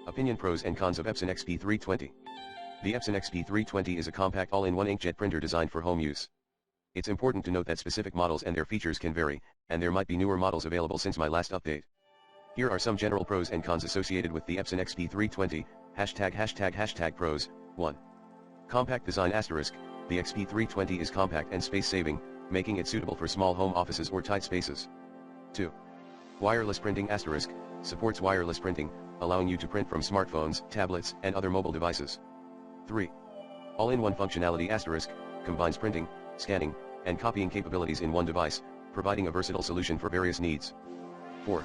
Opinion: pros and cons of Epson XP-320. The Epson XP-320 is a compact all-in-one inkjet printer designed for home use. It's important to note that specific models and their features can vary, and there might be newer models available since my last update. Here are some general pros and cons associated with the Epson XP-320, ###pros, 1. Compact design *. The XP-320 is compact and space-saving, making it suitable for small home offices or tight spaces. 2. Wireless printing *. Supports wireless printing, allowing you to print from smartphones, tablets, and other mobile devices. 3. All-in-one functionality *, combines printing, scanning, and copying capabilities in one device, providing a versatile solution for various needs. 4.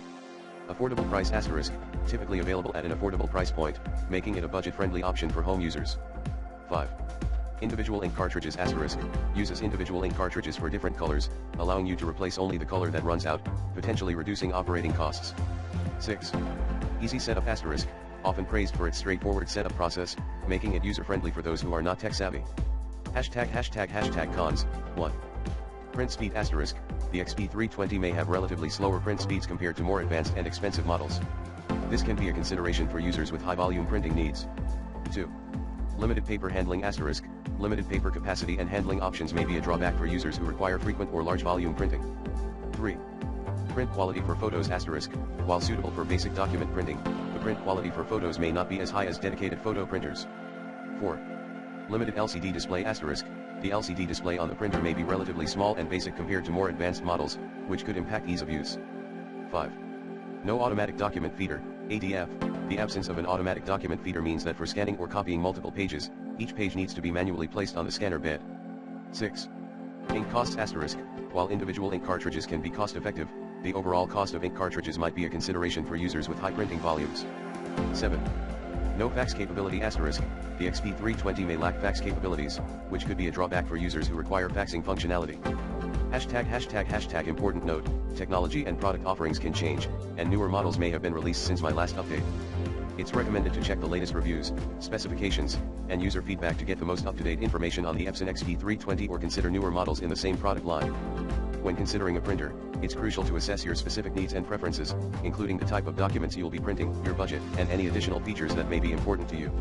Affordable price *, typically available at an affordable price point, making it a budget-friendly option for home users. 5. Individual ink cartridges *, uses individual ink cartridges for different colors, allowing you to replace only the color that runs out, potentially reducing operating costs. 6. Easy setup *, often praised for its straightforward setup process, making it user-friendly for those who are not tech-savvy. ###cons, 1. Print speed *, the XP-320 may have relatively slower print speeds compared to more advanced and expensive models. This can be a consideration for users with high-volume printing needs. 2. Limited paper handling *, limited paper capacity and handling options may be a drawback for users who require frequent or large-volume printing. 3. Print quality for photos *, while suitable for basic document printing, the print quality for photos may not be as high as dedicated photo printers. 4. Limited LCD display *, the LCD display on the printer may be relatively small and basic compared to more advanced models, which could impact ease of use. 5. No automatic document feeder, ADF, the absence of an automatic document feeder means that for scanning or copying multiple pages, each page needs to be manually placed on the scanner bed. 6. Ink costs *, while individual ink cartridges can be cost-effective, the overall cost of ink cartridges might be a consideration for users with high printing volumes. 7. No fax capability *, the XP-320 may lack fax capabilities, which could be a drawback for users who require faxing functionality. ### important note, technology and product offerings can change, and newer models may have been released since my last update. It's recommended to check the latest reviews, specifications, and user feedback to get the most up-to-date information on the Epson XP-320 or consider newer models in the same product line. When considering a printer, it's crucial to assess your specific needs and preferences, including the type of documents you'll be printing, your budget, and any additional features that may be important to you.